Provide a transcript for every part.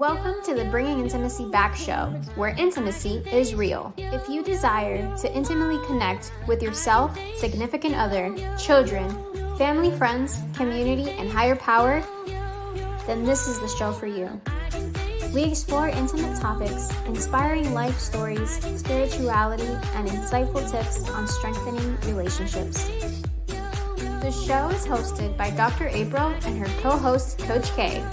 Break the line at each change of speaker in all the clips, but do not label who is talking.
Welcome to the Bringing Intimacy Back show, where intimacy is real. If you desire to intimately connect with yourself, significant other, children, family, friends, community, and higher power, then this is the show for you. We explore intimate topics, inspiring life stories, spirituality, and insightful tips on strengthening relationships. The show is hosted by Dr. April and her co-host, Coach K.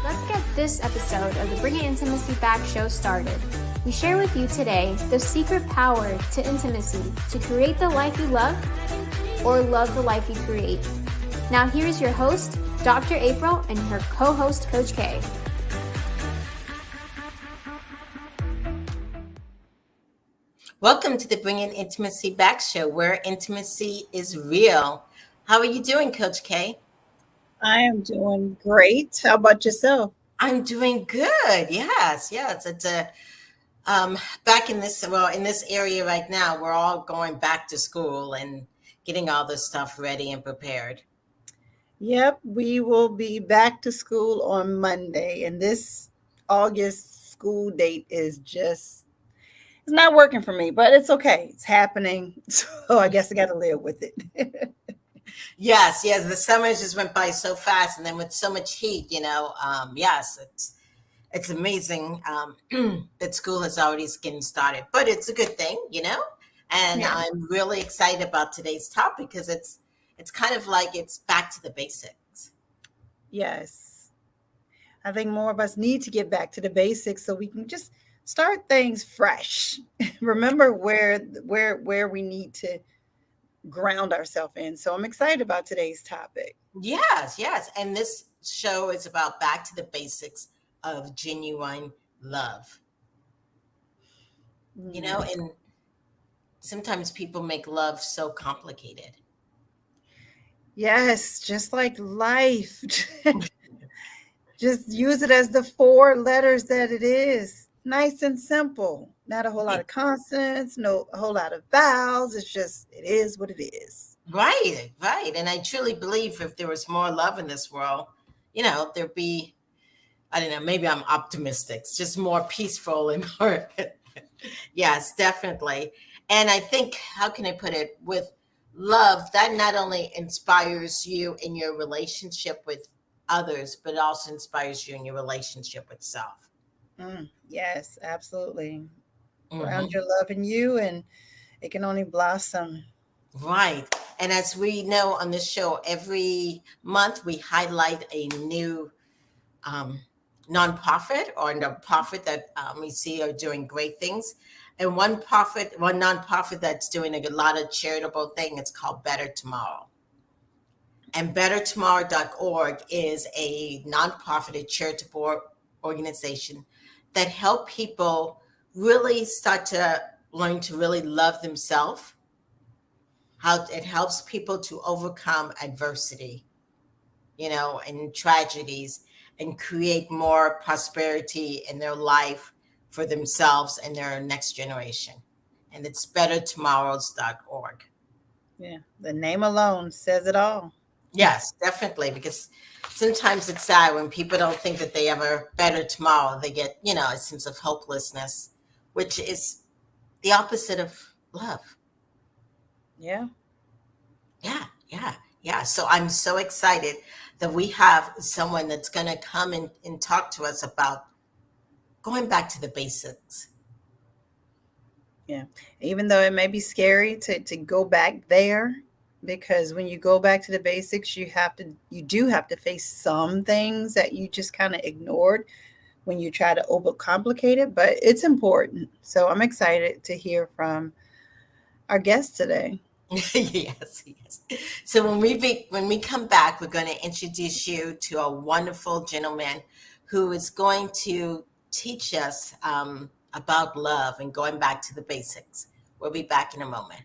Let's get this episode of the Bringing Intimacy Back show started. We share with you today the secret power to intimacy to create the life you love or love the life you create. Now here's your host, Dr. April, and her co-host, Coach K.
Welcome to the Bringing Intimacy Back show, where intimacy is real. How are you doing, Coach K?
I am doing great. How about yourself?
I'm doing good. Yes. It's back in this area right now. We're all going back to school and getting all this stuff ready and prepared.
Yep, we will be back to school on Monday, and this August school date is it's not working for me, but it's okay. It's happening. So I guess I got to live with it.
Yes. The summers just went by so fast, and then with so much heat, yes, it's amazing that school is already getting started, but it's a good thing, and yeah. I'm really excited about today's topic because it's kind of like it's back to the basics.
Yes. I think more of us need to get back to the basics so we can just start things fresh. Remember where we need to ground ourselves in. So I'm excited about today's topic.
Yes. And this show is about back to the basics of genuine love. And sometimes people make love so complicated.
Yes, just like life. Just use it as the 4 letters that it is. Nice and simple. Not a whole lot of consonants, a whole lot of vowels. It is what it is.
Right. And I truly believe if there was more love in this world, there'd be, I don't know, maybe I'm optimistic. It's just more peaceful and more. Yes, definitely. And I think, how can I put it, with love, that not only inspires you in your relationship with others, but also inspires you in your relationship with self.
Yes, absolutely. Ground your love in you, and it can only blossom.
Right. And as we know on this show, every month we highlight a new nonprofit that we see are doing great things. And one nonprofit that's doing a lot of charitable things, it's called Better Tomorrow. And bettertomorrow.org is a nonprofit, a charitable organization that help people really start to learn to really love themselves. How it helps people to overcome adversity, and tragedies, and create more prosperity in their life for themselves and their next generation. And it's bettertomorrows.org.
Yeah, the name alone says it all.
Yes, definitely, because sometimes it's sad when people don't think that they have a better tomorrow. They get, a sense of hopelessness, which is the opposite of love.
Yeah.
So I'm so excited that we have someone that's going to come and talk to us about going back to the basics.
Yeah. Even though it may be scary to go back there, because when you go back to the basics, you do have to face some things that you just kind of ignored when you try to overcomplicate it, but it's important. So I'm excited to hear from our guest today.
Yes. So when we come back, we're going to introduce you to a wonderful gentleman who is going to teach us about love and going back to the basics. We'll be back in a moment.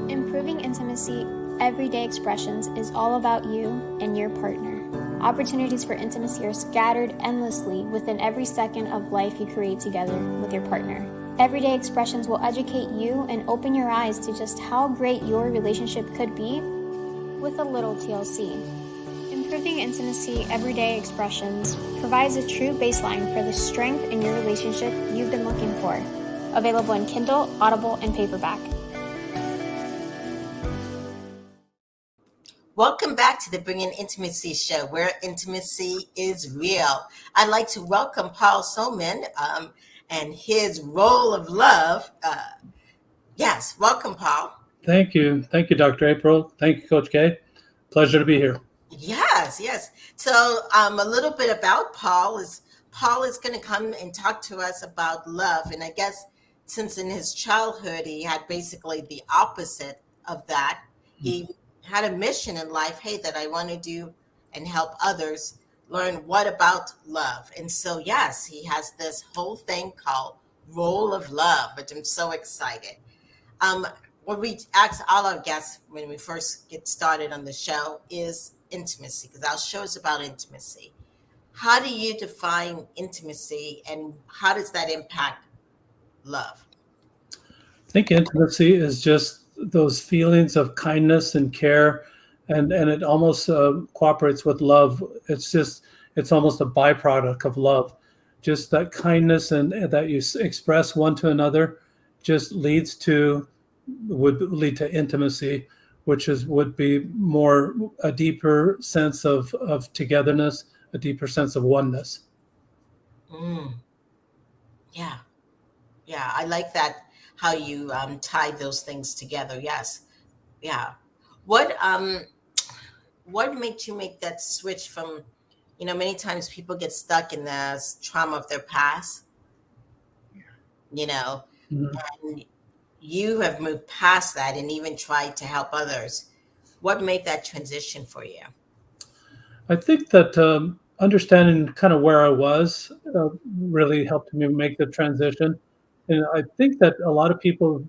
Improving intimacy, everyday expressions is all about you and your partner. Opportunities for intimacy are scattered endlessly within every second of life you create together with your partner. Everyday expressions will educate you and open your eyes to just how great your relationship could be with a little TLC. Improving intimacy everyday expressions provides a true baseline for the strength in your relationship you've been looking for. Available in Kindle, Audible, and paperback.
Welcome back to the Bringing Intimacy Show, where intimacy is real. I'd like to welcome Paul Zolman and his role of love. Yes, welcome, Paul.
Thank you. Thank you, Dr. April. Thank you, Coach K. Pleasure to be here.
Yes. So a little bit about Paul is going to come and talk to us about love. And I guess since in his childhood, he had basically the opposite of that. He had a mission in life, hey, that I want to do and help others learn what about love. And so, yes, he has this whole thing called Role of Love, which I'm so excited. What we ask all our guests when we first get started on the show is intimacy, because our show is about intimacy. How do you define intimacy, and how does that impact love?
I think intimacy is just those feelings of kindness and care, and it almost cooperates with love. It's almost a byproduct of love. Just that kindness and that you express one to another just would lead to intimacy, which would be more a deeper sense of togetherness, a deeper sense of oneness.
Yeah, I like that, how you tie those things together. Yes. Yeah. What made you make that switch from, many times people get stuck in the trauma of their past, and you have moved past that and even tried to help others. What made that transition for you?
I think that understanding kind of where I was really helped me make the transition. And I think that a lot of people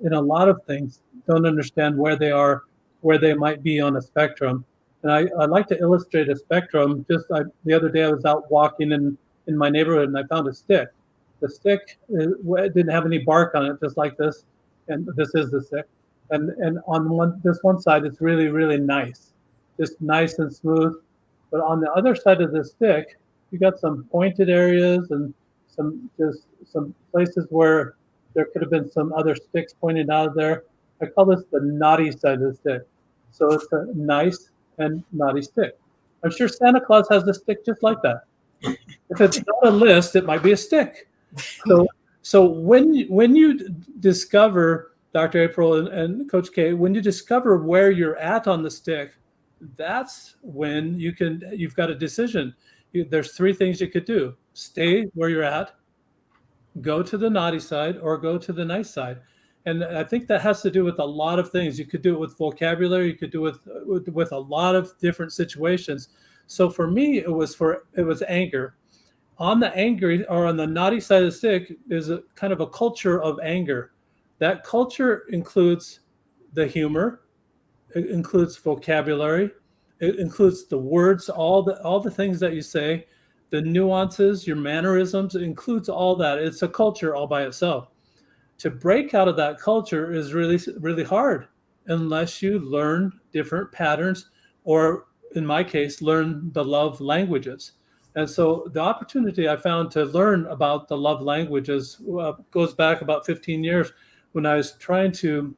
in a lot of things don't understand where they are, where they might be on a spectrum. And I like to illustrate a spectrum. The other day I was out walking in my neighborhood and I found a stick. The stick didn't have any bark on it, just like this. And this is the stick. And on this one side, it's really, really nice, just nice and smooth. But on the other side of the stick, you got some pointed areas and some places where there could have been some other sticks pointed out of there. I call this the naughty side of the stick. So it's a nice and naughty stick. I'm sure Santa Claus has a stick just like that. If it's not a list, it might be a stick. So when you discover, Dr. April and Coach K, when you discover where you're at on the stick, that's when you've got a decision. There's three things you could do: stay where you're at, go to the naughty side, or go to the nice side. And I think that has to do with a lot of things. You could do it with vocabulary. You could do it with a lot of different situations. So for me, it was anger. On the angry or on the naughty side of the stick is a kind of a culture of anger. That culture includes the humor, it includes vocabulary, it includes the words, all the things that you say, the nuances, your mannerisms, it includes all that. It's a culture all by itself. To break out of that culture is really, really hard unless you learn different patterns, or in my case, learn the love languages. And so the opportunity I found to learn about the love languages goes back about 15 years when I was trying to,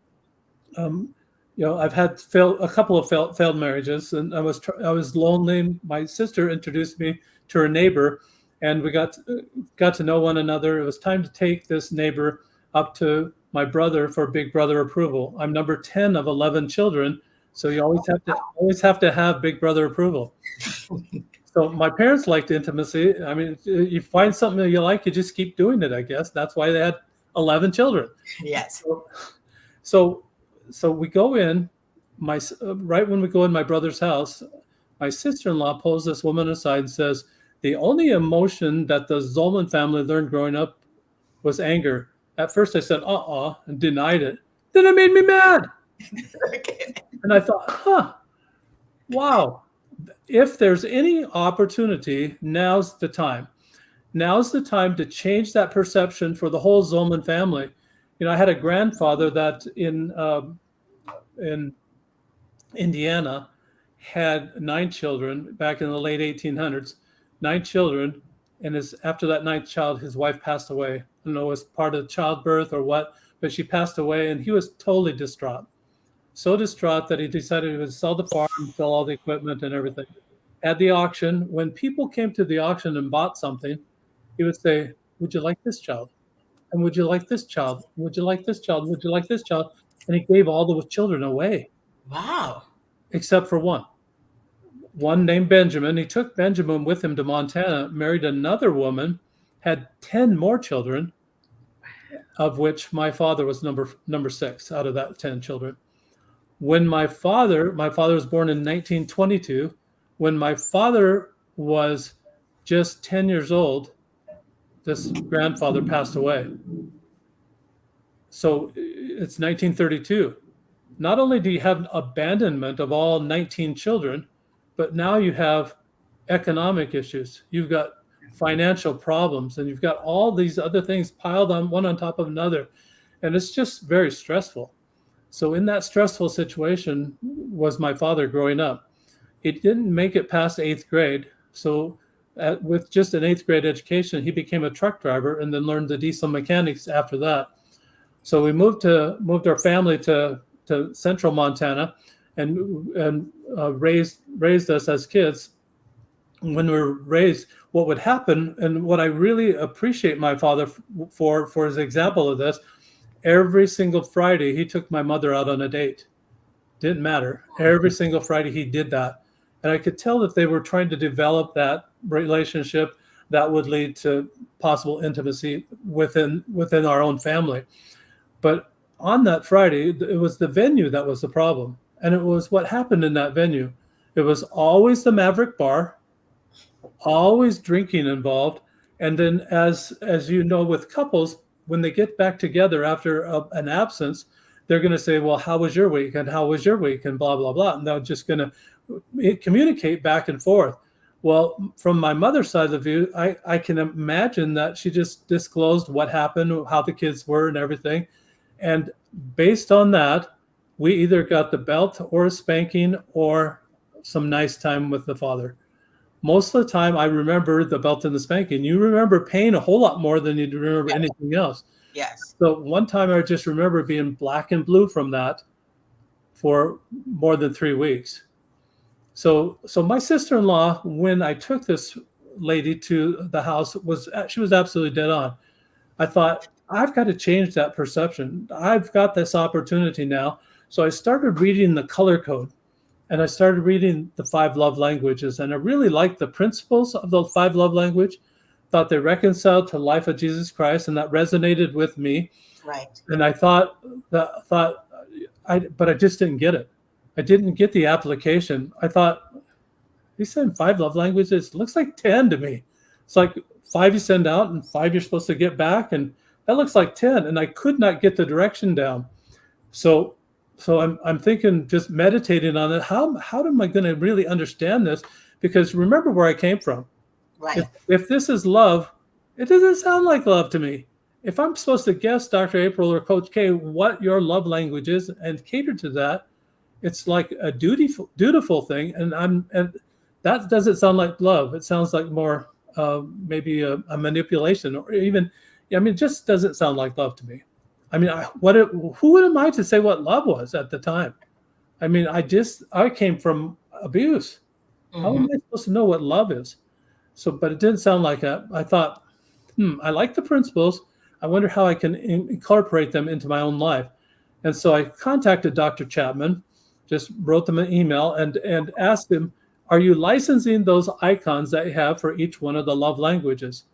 I've had a couple of failed marriages, and I was lonely. My sister introduced me to her neighbor, and we got to know one another. It was time to take this neighbor up to my brother for big brother approval. I'm number 10 of 11 children, so you always have to have big brother approval. So my parents liked intimacy. I mean, you find something that you like, you just keep doing it, I guess. That's why they had 11 children.
Yes.
So we go in, right when we go in my brother's house, my sister-in-law pulls this woman aside and says, the only emotion that the Zolman family learned growing up was anger. At first I said, and denied it. Then it made me mad.
Okay.
And I thought, wow. If there's any opportunity, now's the time. Now's the time to change that perception for the whole Zolman family. I had a grandfather that in Indiana, had 9 children back in the late 1800s, 9 children. And after that ninth child, his wife passed away. I don't know, it was part of childbirth or what, but she passed away, and he was totally distraught. So distraught that he decided he would sell the farm, sell all the equipment and everything. At the auction, when people came to the auction and bought something, he would say, "Would you like this child? And would you like this child? Would you like this child? Would you like this child?" And he gave all the children away,
Wow.
except for one. One named Benjamin. He took Benjamin with him to Montana, married another woman, had 10 more children, of which my father was number 6 out of that 10 children. When my father was born in 1922, when my father was just 10 years old, this grandfather passed away. So it's 1932. Not only do you have abandonment of all 19 children, but now you have economic issues. You've got financial problems, and you've got all these other things piled on one on top of another. And it's just very stressful. So in that stressful situation was my father growing up. He didn't make it past 8th grade. So with just an 8th grade education, he became a truck driver and then learned the diesel mechanics after that. So we moved our family to central Montana and raised us as kids. When we were raised, what would happen, and what I really appreciate my father for his example of this, every single Friday he took my mother out on a date. Didn't matter. Every single Friday he did that. And I could tell that they were trying to develop that relationship that would lead to possible intimacy within our own family. But on that Friday, it was the venue that was the problem. And it was what happened in that venue. It was always the Maverick Bar, always drinking involved. And then as you know, with couples, when they get back together after an absence, they're going to say, well, how was your week? And how was your week? And blah, blah, blah. And they're just going to communicate back and forth. Well, from my mother's side of the view, I can imagine that she just disclosed what happened, how the kids were and everything. And based on that, we either got the belt or a spanking or some nice time with the father. Most of the time, I remember the belt and the spanking. You remember pain a whole lot more than you remember anything else.
Yes.
So one time I just remember being black and blue from that for more than 3 weeks. So my sister-in-law, when I took this lady to the house, she was absolutely dead on. I thought, I've got to change that perception. I've got this opportunity now. So I started reading the color code, and I started reading the 5 love languages. And I really liked the principles of the 5 love language, thought they reconciled to the life of Jesus Christ, and that resonated with me.
Right.
And I but I just didn't get it. I didn't get the application. I thought, he said 5 love languages. It looks like 10 to me. It's like 5 you send out and 5 you're supposed to get back. And that looks like 10. And I could not get the direction down. So I'm thinking, just meditating on it. How am I going to really understand this? Because remember where I came from.
Right.
If this is love, it doesn't sound like love to me. If I'm supposed to guess, Dr. April or Coach K, what your love language is and cater to that, it's like a dutiful thing. And that doesn't sound like love. It sounds like more maybe a manipulation, or even, it just doesn't sound like love to me. Who am I to say what love was at the time? I came from abuse. Mm-hmm. How am I supposed to know what love is? But it didn't sound like that. I thought, I like the principles. I wonder how I can incorporate them into my own life. And so I contacted Dr. Chapman, just wrote them an email and asked him, are you licensing those icons that you have for each one of the love languages?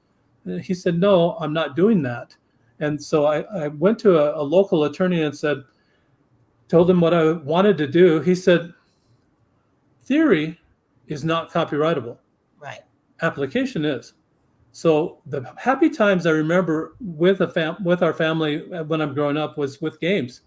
And he said, no, I'm not doing that. And so I went to a local attorney and told him what I wanted to do. He said, theory is not copyrightable.
Right.
Application is. So the happy times I remember with our family when I'm growing up was with games.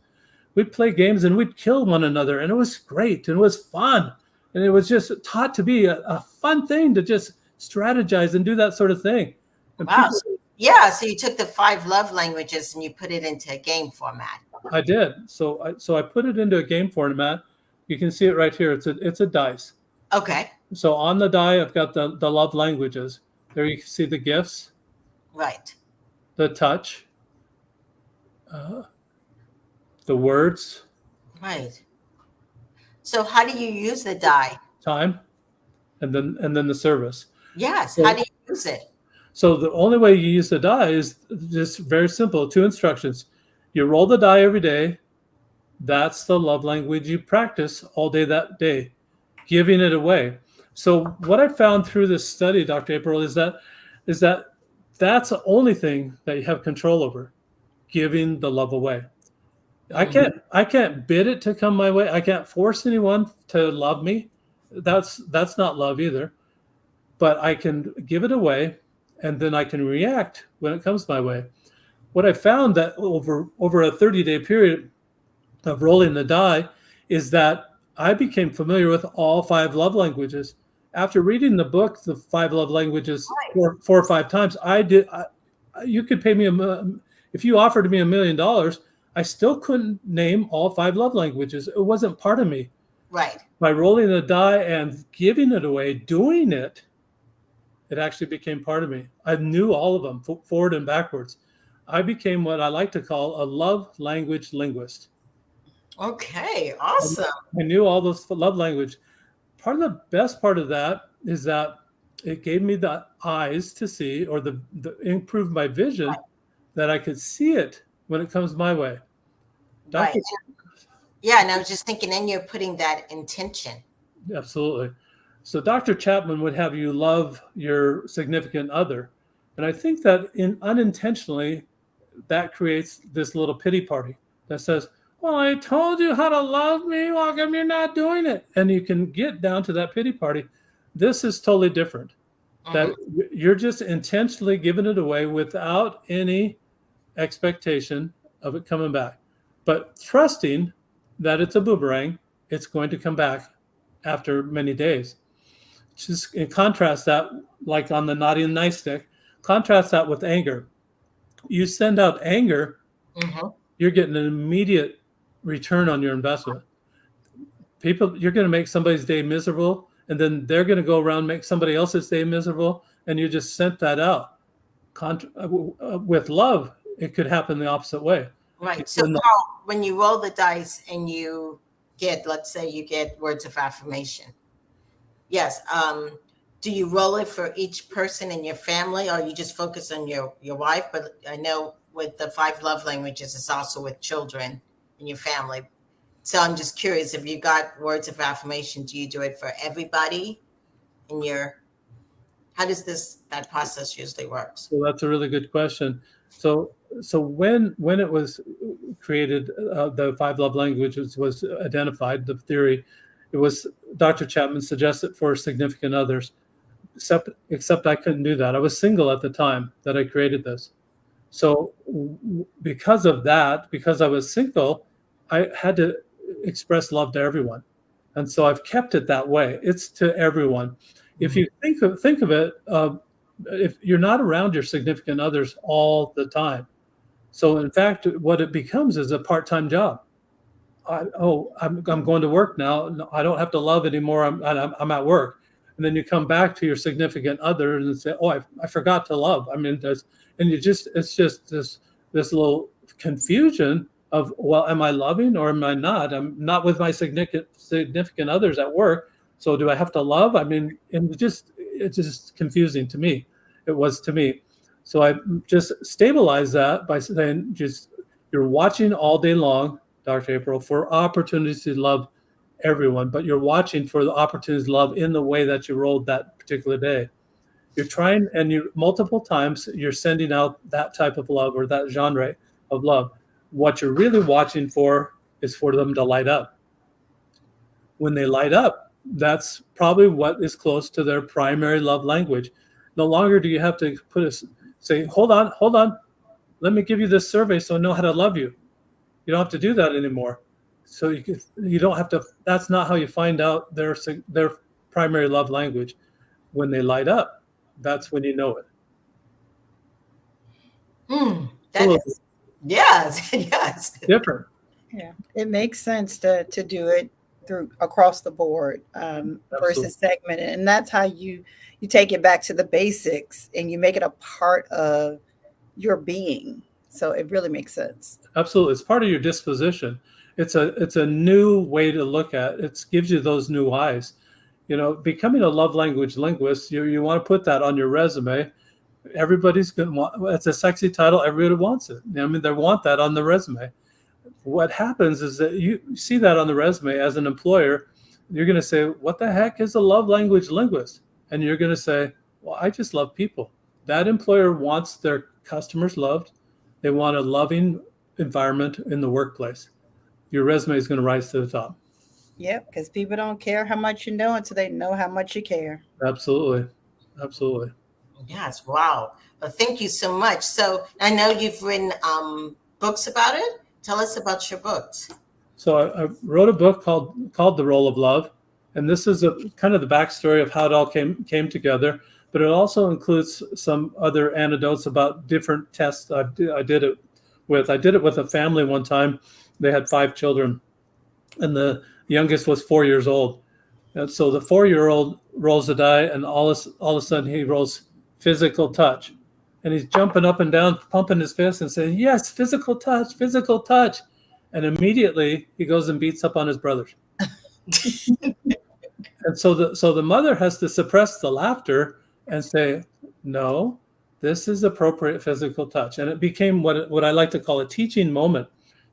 We'd play games and we'd kill one another, and it was great and it was fun. And it was just taught to be a fun thing to just strategize and do that sort of thing. And
wow. So you took the 5 love languages and you put it into a game format.
I did. So I put it into a game format, You can see it right here. It's a dice.
Okay.
So on the die, I've got the love languages. There you can see the gifts,
Right.
the touch, uh, the words,
Right. So how do you use the die?
time, and then the service.
Yes. How
So,
do you use it?
so the only way you use the die is just very simple. 2 instructions. You roll the die every day. That's the love language you practice all day that day, giving it away. So what I found through this study, Dr. April, is that that's the only thing that you have control over, giving the love away.
Mhm.
I can't bid it to come my way. I can't force anyone to love me. That's not love either. But I can give it away, and then I can react when it comes my way. What I found that over a 30-day period of rolling the die is that I became familiar with all 5 love languages. After reading the book, The 5 Love Languages,
Right.
4 or 5 times, you could pay me if you offered me $1,000,000, I still couldn't name all 5 love languages. It wasn't part of me.
Right.
By rolling the die and giving it away, doing it, it actually became part of me. I knew all of them, forward and backwards. I became what I like to call a love language linguist.
Okay. Awesome.
I knew all those love language. Part of the best part of that is that it gave me the eyes to see, or the improved my vision, that I could see it when it comes my way.
Right.
Dr.
Yeah. And I was just thinking, then you're putting that intention.
Absolutely. So Dr. Chapman would have you love your significant other. And I think that unintentionally, that creates this little pity party that says, well, I told you how to love me. How come you're not doing it? And you can get down to that pity party. This is totally different. That you're just intentionally giving it away without any expectation of it coming back, but trusting that it's a boomerang. It's going to come back after many days. Just contrast that, like on the naughty and nice stick, contrast that with anger. You send out anger, you're getting an immediate return on your investment. You're going to make somebody's day miserable, and then they're going to go around and make somebody else's day miserable, and you just sent that out. With love, it could happen the opposite way.
Right. So Carl, when you roll the dice and you get, let's say you get words of affirmation. Yes. Do you roll it for each person in your family, or you just focus on your wife? But I know with the 5 love languages, it's also with children in your family. So I'm just curious, if you got words of affirmation, do you do it for everybody in your, how does that process usually works?
Well, that's a really good question. So when it was created, the 5 love languages was identified, the theory, it was Dr. Chapman suggested for significant others, except I couldn't do that. I was single at the time that I created this. So because of that, because I was single, I had to express love to everyone. And so I've kept it that way. It's to everyone. If you think of it, if you're not around your significant others all the time. So in fact, what it becomes is a part-time job. I'm going to work now. No, I don't have to love anymore. I'm at work. And then you come back to your significant other and say, oh, I forgot to love. I mean, it's just this little confusion of, well, am I loving or am I not? I'm not with my significant others at work. So do I have to love? I mean, and it's just confusing to me. It was to me. So I just stabilized that by saying, you're watching all day long, Dr. April, for opportunities to love everyone, but you're watching for the opportunities to love in the way that you rolled that particular day. You're trying, and you multiple times you're sending out that type of love or that genre of love. What you're really watching for is for them to light up. When they light up, that's probably what is close to their primary love language. No longer do you have to say, hold on, let me give you this survey so I know how to love you. You don't have to do that anymore. So you don't have to. That's not how you find out their primary love language. When they light up, that's when you know it.
That is, yes, yes.
Different.
Yeah, it makes sense to do it through across the board
Absolutely.
versus segmented. And that's how you take it back to the basics and you make it a part of your being. So it really makes sense.
Absolutely. It's part of your disposition. It's a new way to look at it. It gives you those new eyes. Becoming a love language linguist, you want to put that on your resume. Everybody's going to want, it's a sexy title. Everybody wants it. I mean, they want that on the resume. What happens is that you see that on the resume as an employer, you're going to say, what the heck is a love language linguist? And you're going to say, well, I just love people. That employer wants their customers loved. They want a loving environment in the workplace. Your resume is going to rise to the top.
Yep, because people don't care how much you know until they know how much you care.
Absolutely. Absolutely.
Yes, wow. Well, thank you so much. So I know you've written books about it. Tell us about your books.
So I wrote a book called The Role of Love, and this is a kind of the backstory of how it all came together. But it also includes some other anecdotes about different tests I did it with. I did it with a family one time. They had 5 children, and the youngest was 4 years old. And so the 4-year-old rolls a die, and all of a sudden he rolls physical touch. And he's jumping up and down, pumping his fist and saying, yes, physical touch, physical touch. And immediately he goes and beats up on his brothers. And so the mother has to suppress the laughter and say, no, this is appropriate physical touch. And it became what I like to call a teaching moment.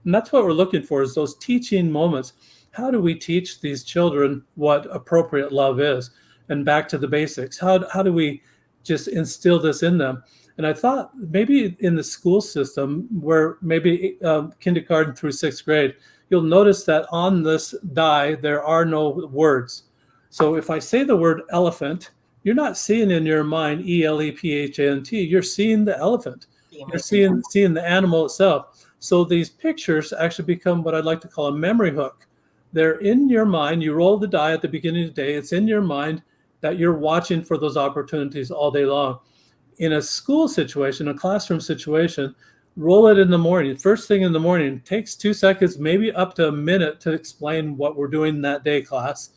And that's what we're looking for, is those teaching moments. How do we teach these children what appropriate love is? And back to the basics. How do we just instill this in them? And I thought maybe in the school system, where maybe kindergarten through 6th grade, you'll notice that on this die, there are no words. So if I say the word elephant, you're not seeing in your mind ELEPHANT. You're seeing the elephant. You're seeing the animal itself. So these pictures actually become what I'd like to call a memory hook. They're in your mind. You roll the die at the beginning of the day. It's in your mind that you're watching for those opportunities all day long. In a school situation, a classroom situation, roll it in the morning. First thing in the morning, takes 2 seconds, maybe up to a minute to explain what we're doing that day, class.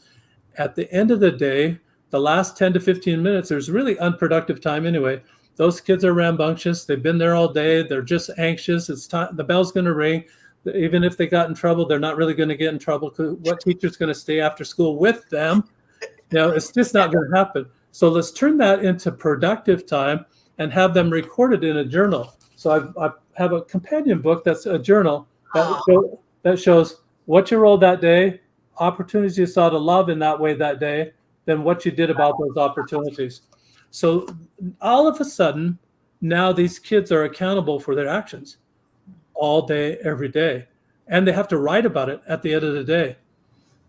At the end of the day, the last 10 to 15 minutes, there's really unproductive time anyway. Those kids are rambunctious. They've been there all day. They're just anxious. It's time. The bell's going to ring. Even if they got in trouble, they're not really going to get in trouble. What teacher's going to stay after school with them? It's just not going to happen. So let's turn that into productive time and have them recorded in a journal. So I have a companion book that's a journal that shows what you rolled that day, opportunities you saw to love in that way that day, then what you did about those opportunities. So all of a sudden, now these kids are accountable for their actions all day, every day. And they have to write about it at the end of the day.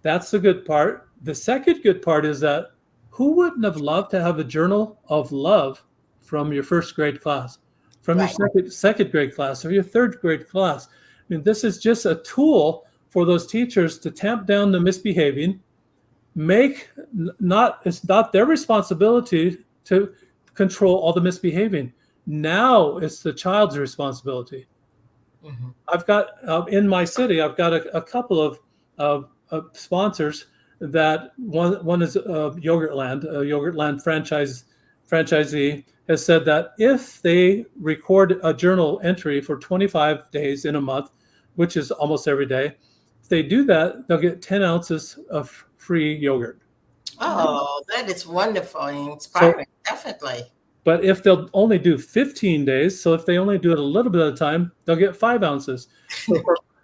That's the good part. The second good part is that who wouldn't have loved to have a journal of love from your 1st grade class, from your second grade class, or your 3rd grade class? I mean, this is just a tool for those teachers to tamp down the misbehaving. It's not their responsibility to control all the misbehaving. Now it's the child's responsibility. Mm-hmm. I've got in my city, I've got a couple of sponsors that one is Yogurtland, a Yogurtland franchisee has said that if they record a journal entry for 25 days in a month, which is almost every day, if they do that, they'll get 10 ounces of free yogurt.
Oh, that is wonderful and inspiring, definitely.
But if they'll only do 15 days, so if they only do it a little bit at a time, they'll get 5 ounces. So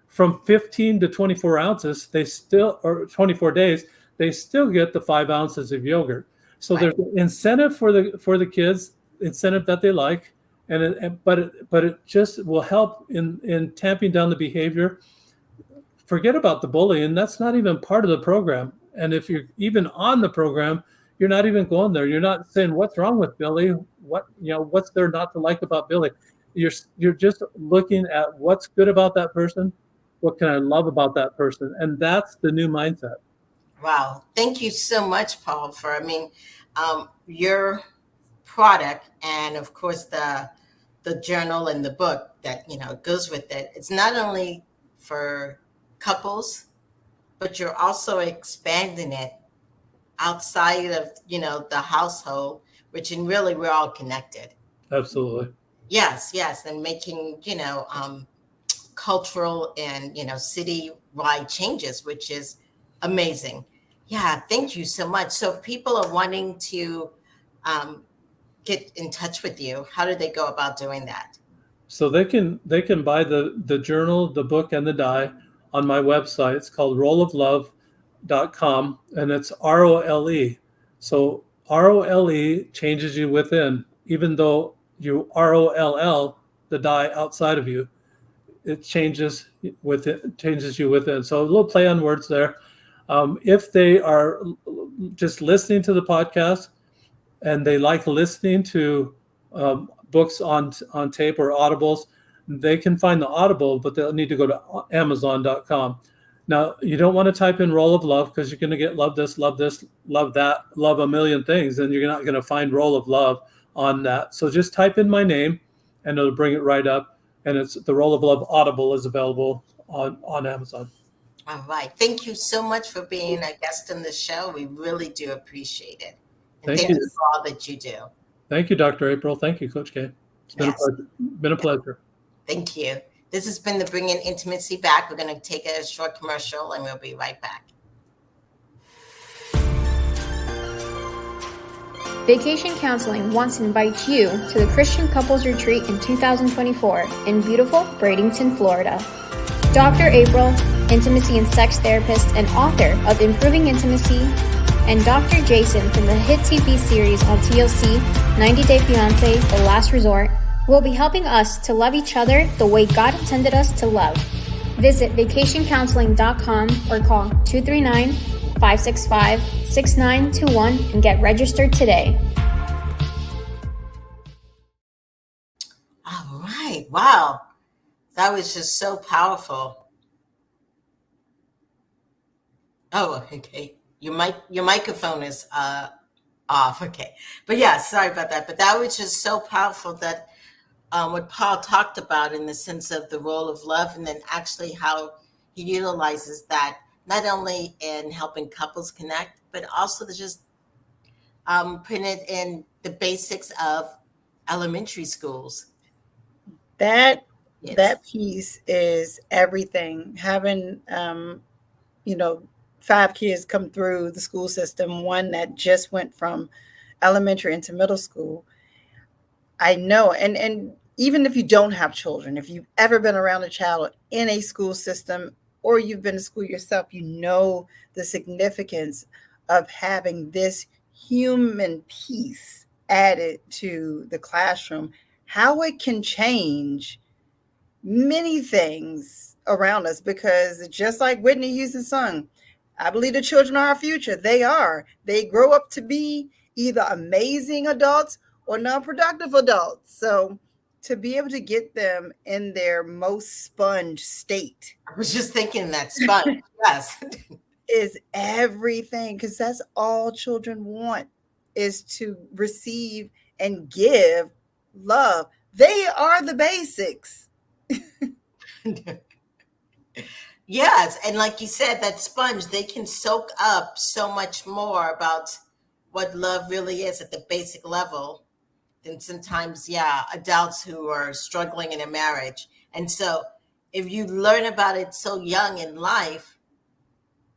from 15 to 24 ounces, or 24 days, they still get the 5 ounces of yogurt. So there's an incentive for the kids, incentive that they like, but it just will help in tamping down the behavior. Forget about the bullying. That's not even part of the program. And if you're even on the program, you're not even going there. You're not saying, what's wrong with Billy? What's there not to like about Billy? You're just looking at what's good about that person. What can I love about that person? And that's the new mindset.
Wow. Thank you so much, Paul, for, your product and of course the journal and the book that, goes with it. It's not only for couples, but you're also expanding it outside of, the household, which in really we're all connected.
Absolutely.
Yes, yes, and making, cultural and, city-wide changes, which is amazing. Yeah, thank you so much. So if people are wanting to um, get in touch with you, how do they go about doing that?
So they can buy the journal, the book, and the die on my website. It's called rolloflove.com, and it's ROLE. So ROLE changes you within, even though you ROLL the die outside of you. It changes you within. So a little play on words there. If they are just listening to the podcast and they like listening to books on tape or audibles, they can find the audible, but they'll need to go to amazon.com. Now, you don't want to type in roll of love, because you're going to get love this, love that, love a million things, and you're not going to find roll of love on that. So just type in my name and it'll bring it right up. And it's the Roll of Love Audible is available on Amazon.
All right. Thank you so much for being a guest on the show. We really do appreciate it. And
Thank
thank
you.
you for all that you do.
Thank you, Dr. April. Thank you, Coach K. It's been
Yes.
been a pleasure.
Thank you. This has been the Bringing Intimacy Back. We're going to take a short commercial and we'll be right back.
Vacation Counseling wants to invite you to the Christian Couples Retreat in 2024 in beautiful Bradenton, Florida. Dr. April, intimacy and sex therapist and author of Improving Intimacy, and Dr. Jason from the hit TV series on TLC, 90 Day Fiancé, The Last Resort, will be helping us to love each other the way God intended us to love. Visit vacationcounseling.com or call 239-565-6921 and get registered today.
All right. Wow. That was just so powerful. Oh, okay. Your microphone is off. Okay. But yeah, sorry about that. But that was just so powerful, that what Paul talked about in the sense of the role of love, and then actually how he utilizes that not only in helping couples connect, but also to just putting it in the basics of elementary schools.
That
Yes.
that piece is everything. Having 5 kids come through the school system, one that just went from elementary into middle school. I know, and even if you don't have children, if you've ever been around a child in a school system, or you've been to school yourself, you know the significance of having this human piece added to the classroom, how it can change many things around us. Because just like Whitney Houston sung, I believe the children are our future. They are. They grow up to be either amazing adults or non-productive adults. So to be able to get them in their most sponge state
I was just thinking that sponge. Yes.
is everything, because that's all children want, is to receive and give love. They are the basics.
Yes. And like you said, that sponge, they can soak up so much more about what love really is at the basic level than sometimes, adults who are struggling in a marriage. And so if you learn about it so young in life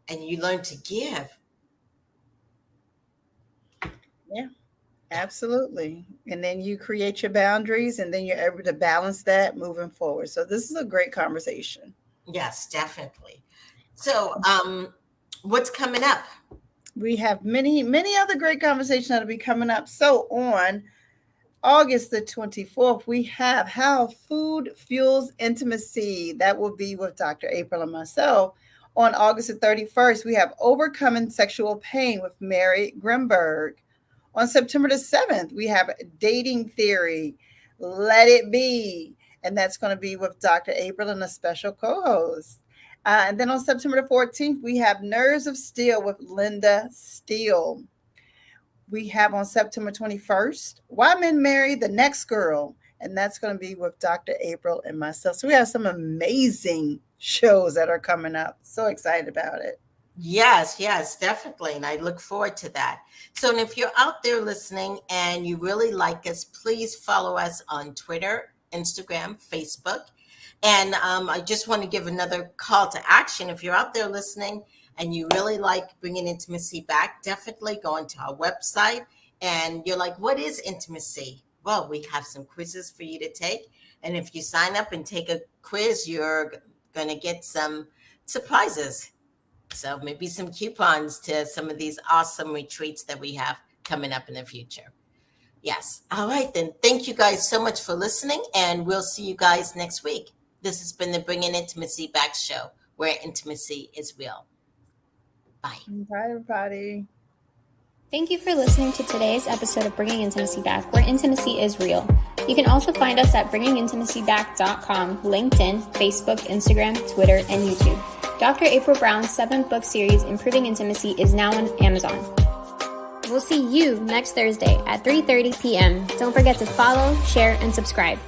and you learn to give.
Yeah, absolutely. And then you create your boundaries, and then you're able to balance that moving forward. So this is a great conversation.
Yes, definitely. So what's coming up?
We have many, many other great conversations that'll be coming up. So on August the 24th, we have How Food Fuels Intimacy. That will be with Dr. April and myself. On August the 31st, we have Overcoming Sexual Pain with Mary Grimberg. On September the 7th, we have Dating Theory, Let It Be. And that's going to be with Dr. April and a special co-host. And then on September the 14th, we have Nerves of Steel with Linda Steele. We have on September 21st, Why Men Marry the Next Girl. And that's going to be with Dr. April and myself. So we have some amazing shows that are coming up. So excited about it.
Yes, definitely. And I look forward to that. So, and if you're out there listening and you really like us, please follow us on Twitter, Instagram, Facebook. And I just want to give another call to action. If you're out there listening and you really like bringing intimacy back, definitely go onto our website. And you're like, what is intimacy? Well, we have some quizzes for you to take. And if you sign up and take a quiz, you're going to get some surprises. So maybe some coupons to some of these awesome retreats that we have coming up in the future. Yes. All right, then. Thank you guys so much for listening, and we'll see you guys next week. This has been the Bringing Intimacy Back show, where intimacy is real. Bye.
Bye, everybody.
Thank you for listening to today's episode of Bringing Intimacy Back, where intimacy is real. You can also find us at bringingintimacyback.com, LinkedIn, Facebook, Instagram, Twitter, and YouTube. Dr. April Brown's 7-book series, Improving Intimacy, is now on Amazon. We'll see you next Thursday at 3:30 p.m. Don't forget to follow, share, and subscribe.